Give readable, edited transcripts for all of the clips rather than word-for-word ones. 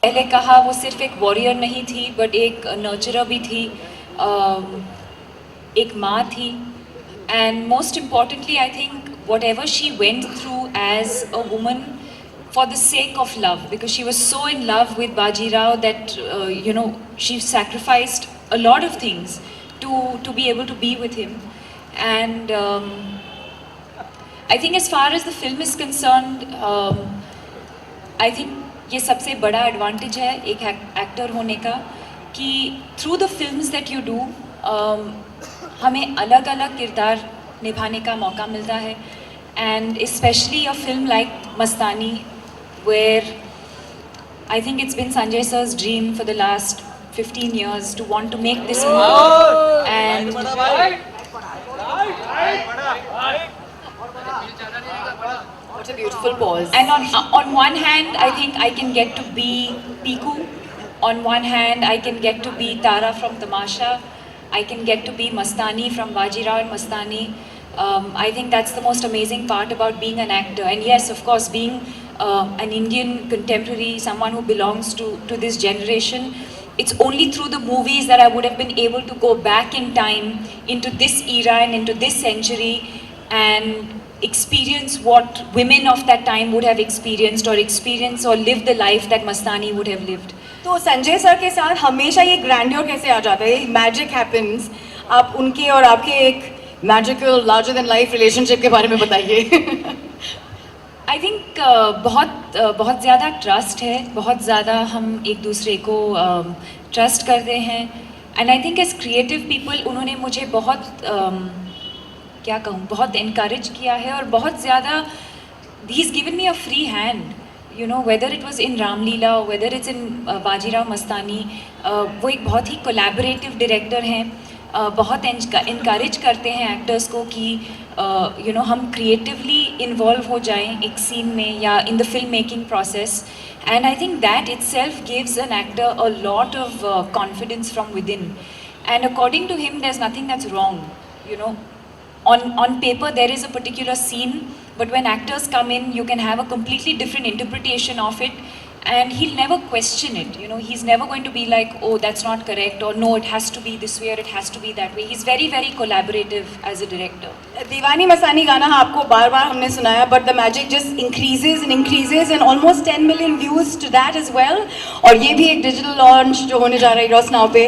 पहले कहा वो सिर्फ एक वॉरियर नहीं थी बट एक नर्चरर भी थी, एक माँ थी. And most importantly I think whatever she went through as a woman for the sake of love, because she was so in love with Baji Rao that she sacrificed a lot of things to be able to be with him. And I think as far as the film is concerned, I think ये सबसे बड़ा advantage है एक actor होने का कि through the films that you do हमें अलग अलग किरदार निभाने का मौका मिलता है. And specially a film like Mastani, where I think it's been Sanjay sir's dream for the last 15 years to want to make this movie. And what a beautiful pause. and on one hand I think I can get to be Piku, on one hand I can get to be Tara from Tamasha, I can get to be Mastani from Bajirao and Mastani. I think that's the most amazing part about being an actor. And yes, of course, being an Indian contemporary, someone who belongs to this generation, it's only through the movies that I would have been able to go back in time into this era and into this century and experience what women of that time would have experienced or lived the life that Mastani would have lived. तो Sanjay sir के साथ हमेशा ये grandeur कैसे आ जाता है, magic happens. आप उनके और आपके एक magical larger than life relationship के बारे में बताइए. आई थिंक बहुत ज़्यादा ट्रस्ट है, बहुत ज़्यादा हम एक दूसरे को ट्रस्ट करते हैं. And I think as creative people उन्होंने मुझे बहुत क्या कहूँ, बहुत इनकरेज किया है और बहुत ज़्यादा he is given me a free hand. You know, whether it was in Ramleela or whether it's in Bajirao Mastani, वो एक बहुत ही कोलैबोरेटिव डायरेक्टर हैं. बहुत इनकरेज करते हैं एक्टर्स को कि हम क्रिएटिवली इन्वॉल्व हो जाएं एक सीन में या in the film making process. And I think that itself gives an actor a lot of confidence from within. And according to him, there's nothing that's wrong. On paper there is a particular scene, but when actors come in, you can have a completely different interpretation of it, and he'll never question it. He's never going to be like, oh, that's not correct, or no, it has to be this way, or it has to be that way. He's very, very collaborative as a director. दीवानी मस्तानी गाना आपको बार बार हमने सुनाया, but the magic just increases and almost 10 million views to that as well. और ये भी एक digital launch जो होने जा रहा है रॉस नाउ पे.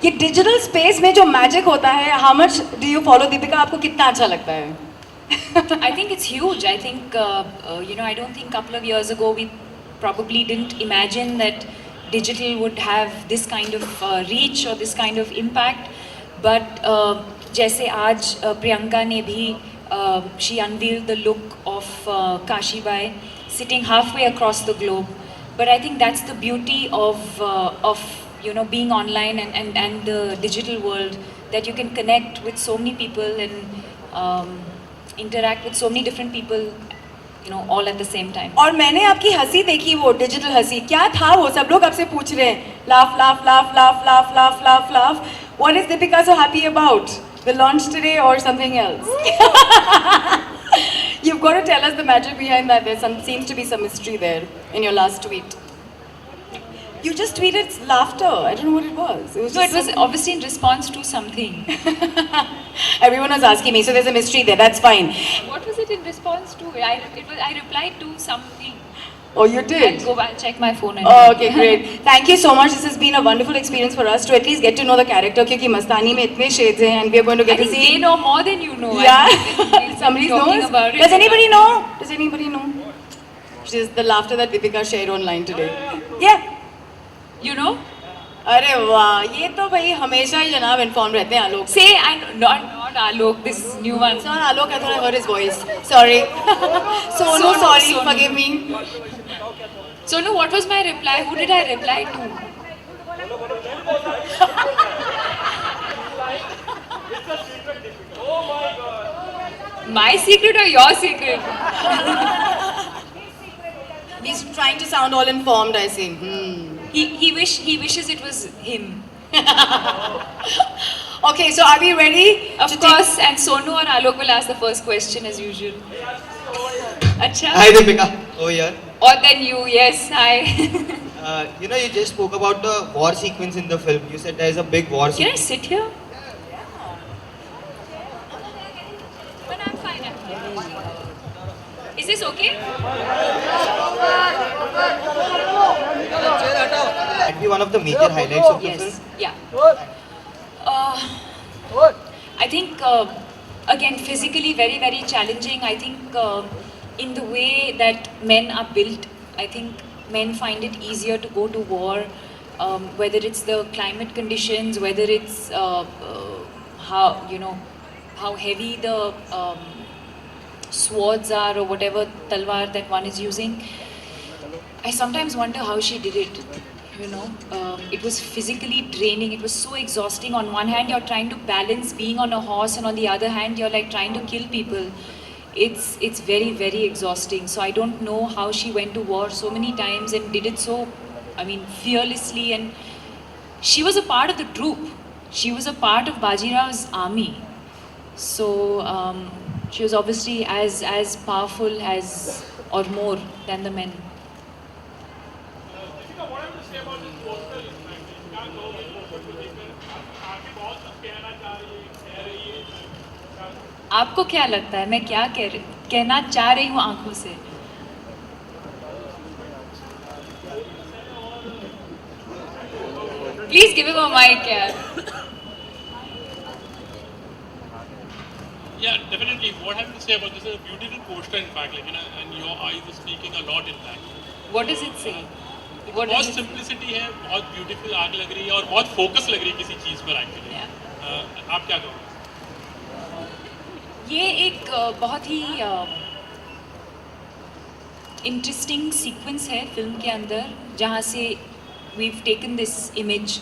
ये डिजिटल स्पेस में जो मैजिक होता है, how much do you follow? Deepika, आपको कितना अच्छा लगता है? I think it's huge. I think, I don't think a couple of years ago we probably didn't imagine that digital would have this kind of reach or this kind of impact. But जैसे आज प्रियंका ने भी she unveiled the look of Kashi Bai sitting halfway across the globe. But I think that's the beauty of being online and the digital world, that you can connect with so many people and interact with so many different people, all at the same time. और मैंने आपकी हंसी देखी, वो digital हंसी, क्या था वो? सब लोग आपसे पूछ रहे हैं, laugh laugh laugh laugh laugh laugh laugh laugh. What is Deepika so happy about? The launch today or something else? You've got to tell us the magic behind that. Seems to be some mystery there in your last tweet. You just tweeted laughter. I don't know what it was. It was obviously in response to something. Everyone was asking me, so there's a mystery there. That's fine. What was it in response to? I replied to something. Oh, you did? I'll go back, check my phone. Oh, okay, great. Thank you so much. This has been a wonderful experience for us to at least get to know the character. क्योंकि मस्तानी में इतने shades हैं, and we are going to get to see. I think they know more than you know. Yeah. Somebody knows. About it. Does anybody know? Does anybody know? Just the laughter that Deepika shared online today. Yeah. You know? अरे वाह, ये तो भाई हमेशा ही जनाब inform रहते हैं आलोक. Say, not Alok, this new one. It's not Alok, I thought I heard his voice. Sorry. Sonu, sorry, Sonu. forgive me. Sonu, what was my reply? Who did I reply to? My secret or your secret? He's trying to sound all informed, I see. He wishes it was him. Okay, so are we ready? Of course, and Sonu or Alok will ask the first question as usual. Acha? Hi Deepika. Oh yeah. Or then you, yes, hi. You know, you just spoke about the war sequence in the film. You said there is a big war Can I sequence. sit here? But I'm fine. I'm fine. Is this okay? That'd be one of the major highlights of the film. Yes. Yeah. I think again physically very very challenging. I think in the way that men are built, I think men find it easier to go to war, whether it's the climate conditions, whether it's how how heavy the swords are or whatever talwar that one is using. I sometimes wonder how she did it. It was physically draining. It was so exhausting. On one hand, you're trying to balance being on a horse, and on the other hand, you're like trying to kill people. It's very very exhausting. So I don't know how she went to war so many times and did it so, I mean, fearlessly. And she was a part of the troop. She was a part of Bajirao's army. So she was obviously as powerful as or more than the men. Deepika, what I have to say about this poster is like क्या कहोगे poster को देखकर आगे बहुत कुछ कहना चाह रही है, कह रही है. आपको क्या लगता है मैं क्या कहना चाह रही हूँ आंखों से? Please give him a mic, यार. Yeah, definitely. What I have to say about this is a beautiful poster, in fact, like, and your eyes are speaking a lot in that. What does it say? What बहुत does it? Simplicity है, बहुत beautiful आग लग रही है और बहुत focus लग रही है किसी चीज़ पर एक्चुअली. Yeah. आप क्या कहोगे? ये एक बहुत ही इंटरेस्टिंग सीक्वेंस है फिल्म के अंदर जहाँ से we've taken this image.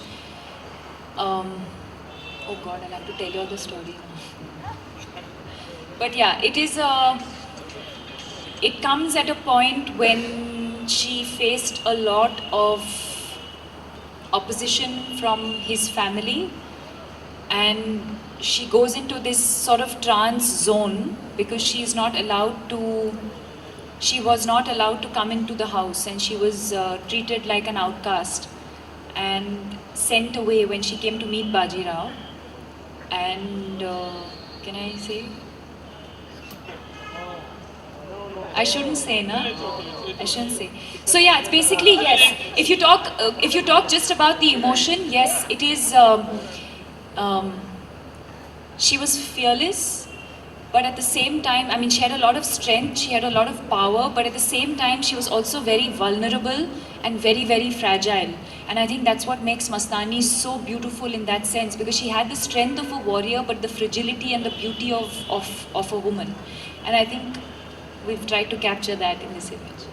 Oh God, I'll have to tell you all the story. But yeah, it comes at a point when she faced a lot of opposition from his family, and she goes into this sort of trance zone because she was not allowed to come into the house, and she was treated like an outcast and sent away when she came to meet Bajirao. And can I say? I shouldn't say, no? I shouldn't say. So yeah, it's basically yes. If you talk just about the emotion, yes, it is. She was fearless, but at the same time, I mean, she had a lot of strength. She had a lot of power, but at the same time, she was also very vulnerable and very very fragile. And I think that's what makes Mastani so beautiful in that sense, because she had the strength of a warrior, but the fragility and the beauty of a woman. And I think we've tried to capture that in this image.